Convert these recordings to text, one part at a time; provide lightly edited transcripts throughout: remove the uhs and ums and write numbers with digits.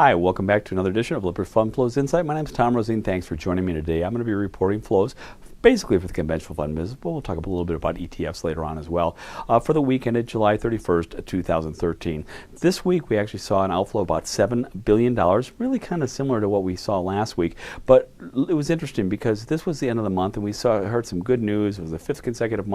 Hi, welcome back to another edition of Lippert Fund Flows Insight. My name is Tom Rosine. Thanks for joining me today. I'm going to be reporting flows basically for the conventional fund business, but we'll talk a little bit about ETFs later on as well. For the week ended July 31st, 2013. This week we actually saw an outflow of about $7 billion, really kind of similar to what we saw last week, but it was interesting because this was the end of the month and we heard some good news. It was the fifth consecutive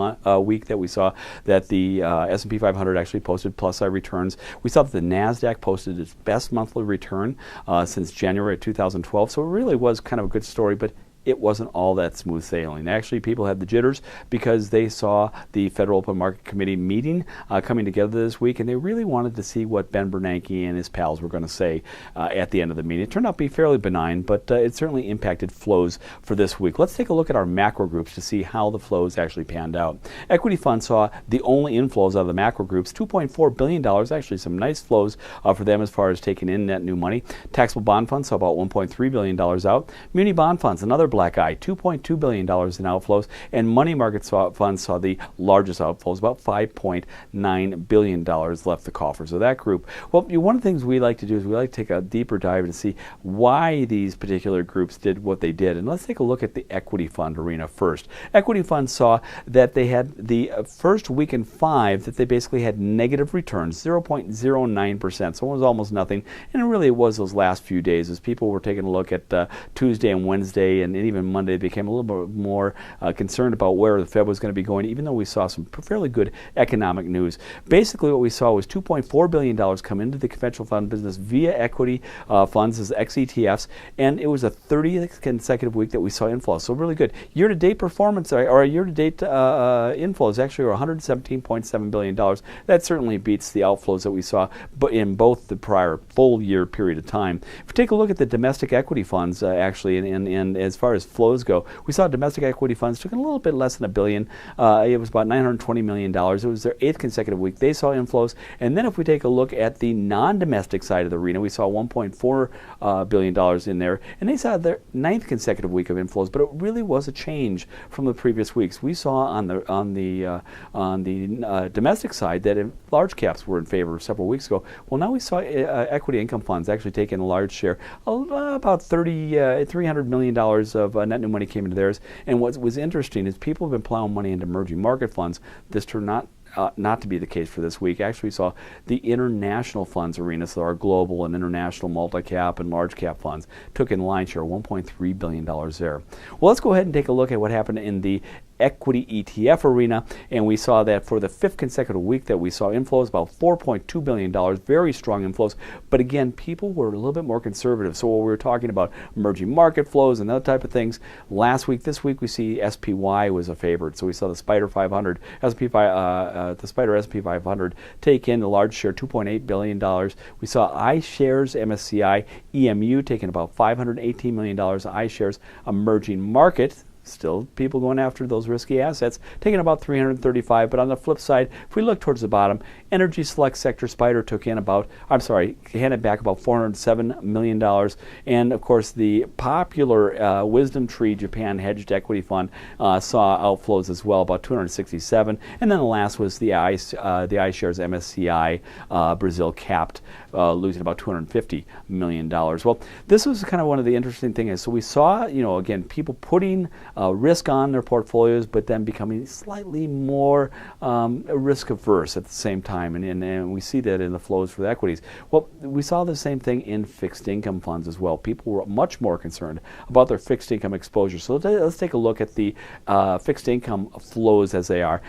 week that we saw that the S&P 500 actually posted plus side returns. We saw that the NASDAQ posted its best monthly return since January of 2012, so it really was kind of a good story, but it wasn't all that smooth sailing. Actually, people had the jitters because they saw the Federal Open Market Committee meeting coming together this week, and they really wanted to see what Ben Bernanke and his pals were going to say at the end of the meeting. It turned out to be fairly benign, but it certainly impacted flows for this week. Let's take a look at our macro groups to see how the flows actually panned out. Equity funds saw the only inflows out of the macro groups, $2.4 billion, actually some nice flows for them as far as taking in net new money. Taxable bond funds saw about $1.3 billion out. Muni bond funds, another black eye, $2.2 billion in outflows, and money market funds saw the largest outflows, about $5.9 billion left the coffers of that group. Well, one of the things we like to do is we like to take a deeper dive and see why these particular groups did what they did. And let's take a look at the equity fund arena first. Equity funds saw that they had the first week in 5 that they basically had negative returns, 0.09%, so it was almost nothing. And it really was those last few days as people were taking a look at Tuesday and Wednesday and even Monday, they became a little bit more concerned about where the Fed was going to be going, even though we saw some fairly good economic news. Basically, what we saw was $2.4 billion come into the conventional fund business via equity funds as ex-ETFs, and it was a 30th consecutive week that we saw inflows. So really good. Year-to-date performance, or year-to-date inflows actually are $117.7 billion. That certainly beats the outflows that we saw in both the prior full year period of time. If we take a look at the domestic equity funds, actually, and as far as flows go, we saw domestic equity funds took in a little bit less than $1 billion. It was about $920 million. It was their 8th consecutive week. They saw inflows. And then if we take a look at the non-domestic side of the arena, we saw $1.4 billion in there. And they saw their 9th consecutive week of inflows, but it really was a change from the previous weeks. We saw on the domestic side that large caps were in favor several weeks ago. Well, now we saw equity income funds actually take in a large share, about $300 million of net new money came into theirs. And what was interesting is people have been plowing money into emerging market funds. This turned not to be the case for this week. Actually, we saw the international funds arena, so our global and international multi-cap and large cap funds took in line share, $1.3 billion there. Well, let's go ahead and take a look at what happened in the equity ETF arena, and we saw that for the 5th consecutive week that we saw inflows, about $4.2 billion, very strong inflows, but again, people were a little bit more conservative. So while we were talking about emerging market flows and that type of things, last week, this week we see SPY was a favorite. So we saw the Spider 500, the Spider SP 500 take in a large share, $2.8 billion. We saw iShares MSCI EMU taking about $518 million, iShares emerging market, still people going after those risky assets, taking about 335. But on the flip side, if we look towards the bottom, Energy Select Sector Spider took in handed back about $407 million. And of course, the popular Wisdom Tree Japan Hedged Equity Fund saw outflows as well, about 267. And then the last was the iShares MSCI Brazil Capped, losing about $250 million. Well, this was kind of one of the interesting things. So we saw, again, people putting risk on their portfolios, but then becoming slightly more risk averse at the same time. And we see that in the flows for the equities. Well, we saw the same thing in fixed income funds as well. People were much more concerned about their fixed income exposure. So let's take a look at the fixed income flows as they are.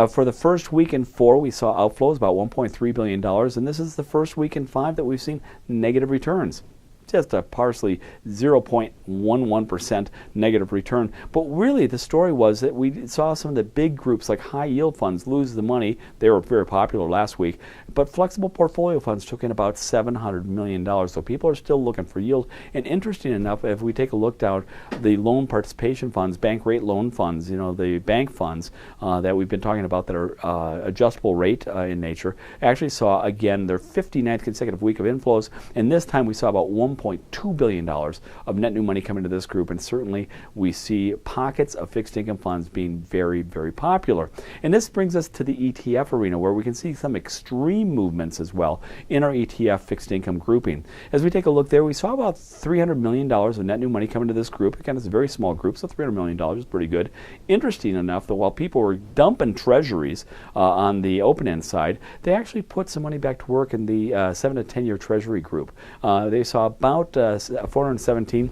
For the first week in 4, we saw outflows about $1.3 billion, and this is the first week in 5 that we've seen negative returns. Just a partially 0.11% negative return. But really the story was that we saw some of the big groups like high yield funds lose the money. They were very popular last week. But flexible portfolio funds took in about $700 million. So people are still looking for yield. And interesting enough, if we take a look down the loan participation funds, bank rate loan funds, the bank funds that we've been talking about that are adjustable rate in nature, actually saw again their 59th consecutive week of inflows. And this time we saw about $1.2 $1.2 billion of net new money coming to this group, and certainly we see pockets of fixed income funds being very, very popular. And this brings us to the ETF arena, where we can see some extreme movements as well in our ETF fixed income grouping. As we take a look there, we saw about $300 million of net new money coming to this group. Again, it's a very small group, so $300 million is pretty good. Interesting enough that while people were dumping treasuries on the open-end side, they actually put some money back to work in the 7 to 10 year treasury group. They saw about $417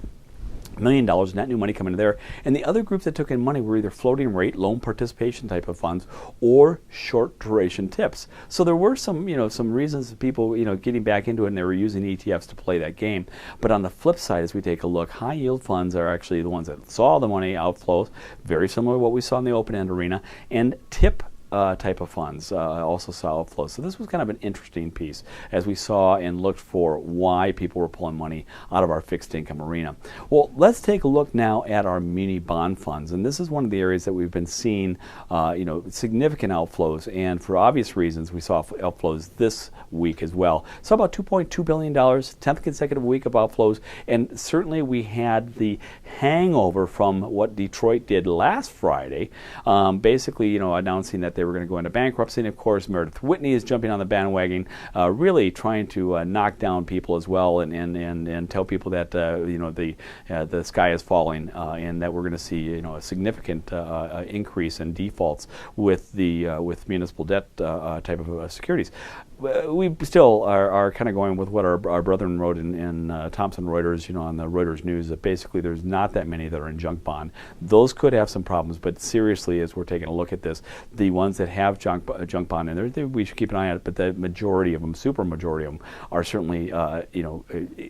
million net new money coming in there, and the other groups that took in money were either floating rate loan participation type of funds or short duration tips. So there were some some reasons people getting back into it, and they were using ETFs to play that game. But on the flip side, as we take a look, high yield funds are actually the ones that saw the money outflows, very similar to what we saw in the open end arena, and tip type of funds also saw outflows. So this was kind of an interesting piece as we saw and looked for why people were pulling money out of our fixed income arena. Well, let's take a look now at our muni bond funds, and this is one of the areas that we've been seeing significant outflows, and for obvious reasons we saw outflows this week as well. So about $2.2 billion, 10th consecutive week of outflows, and certainly we had the hangover from what Detroit did last Friday, basically announcing that they were going to go into bankruptcy. And of course, Meredith Whitney is jumping on the bandwagon, really trying to knock down people as well, and tell people that the sky is falling, and that we're going to see a significant increase in defaults with municipal debt type of securities. We still are kind of going with what our brethren wrote in Thomson Reuters, on the Reuters News, that basically there's not that many that are in junk bond. Those could have some problems, but seriously, as we're taking a look at this, the ones that have junk bond in there, we should keep an eye on it, but the majority of them, super majority of them, are certainly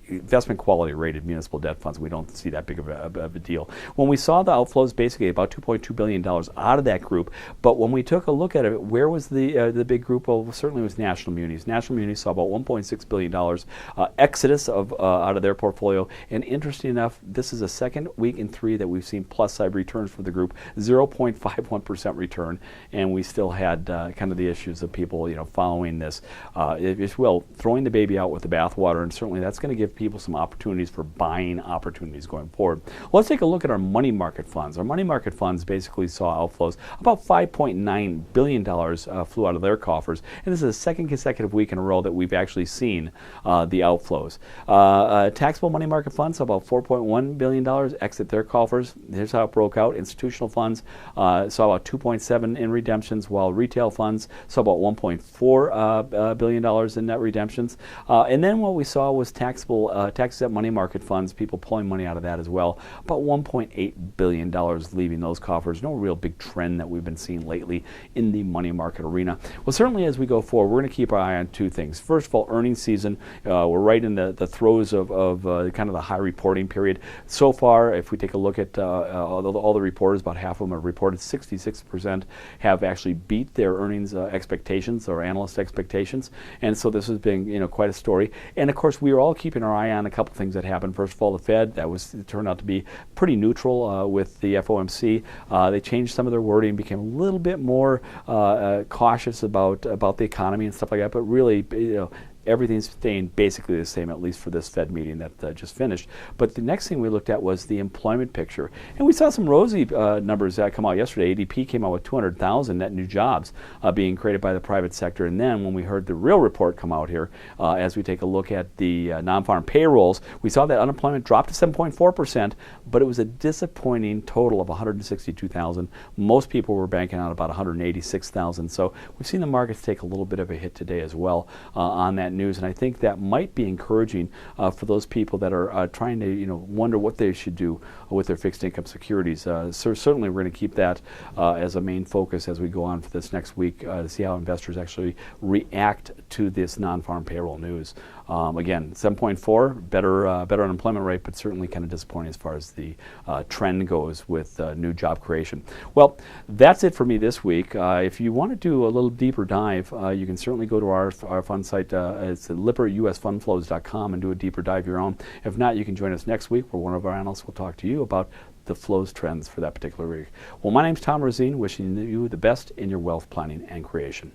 investment quality rated municipal debt funds. We don't see that big of a deal. When we saw the outflows, basically about $2.2 billion out of that group, but when we took a look at it, where was the big group? Well, certainly it was National Munis. National Munis saw about $1.6 billion exodus out of their portfolio. And interesting enough, this is the second week in 3 that we've seen plus side returns for the group, 0.51% return, and we still had kind of the issues of people following this, if you will, throwing the baby out with the bathwater, and certainly that's going to give people some opportunities for buying opportunities going forward. Well, let's take a look at our money market funds. Our money market funds basically saw outflows. About $5.9 billion flew out of their coffers, and this is the second consecutive week in a row that we've actually seen the outflows. Taxable money market funds saw about $4.1 billion exit their coffers. Here's how it broke out. Institutional funds saw about 2.7 in redemptions, while retail funds saw about $1.4 billion in net redemptions. And then what we saw was taxable tax-exempt money market funds, people pulling money out of that as well. About $1.8 billion leaving those coffers. No real big trend that we've been seeing lately in the money market arena. Well, certainly as we go forward, we're going to keep our eye on 2 things. First of all, earnings season. We're right in the throes of kind of the high reporting period. So far, if we take a look at all the reporters, about half of them have reported. 66% have actually beat their earnings expectations or analyst expectations. And so this has been quite a story. And of course, we are all keeping our eye on a couple things that happened. First of all, the Fed, turned out to be pretty neutral with the FOMC. They changed some of their wording, became a little bit more cautious about the economy and stuff like that. But really, everything's staying basically the same, at least for this Fed meeting that just finished. But the next thing we looked at was the employment picture. And we saw some rosy numbers that come out yesterday. ADP came out with 200,000 net new jobs being created by the private sector. And then when we heard the real report come out here, as we take a look at the non-farm payrolls, we saw that unemployment dropped to 7.4%, but it was a disappointing total of 162,000. Most people were banking on about 186,000. So we've seen the markets take a little bit of a hit today as well on that news, and I think that might be encouraging for those people that are trying to wonder what they should do with their fixed income securities. So certainly we're going to keep that as a main focus as we go on for this next week to see how investors actually react to this non-farm payroll news. Again, 7.4, better unemployment rate, but certainly kind of disappointing as far as the trend goes with new job creation. Well, that's it for me this week. If you want to do a little deeper dive, you can certainly go to our fund site. It's at lipperusfundflows.com and do a deeper dive of your own. If not, you can join us next week where one of our analysts will talk to you about the flows trends for that particular week. Well, my name's Tom Rosine, wishing you the best in your wealth planning and creation.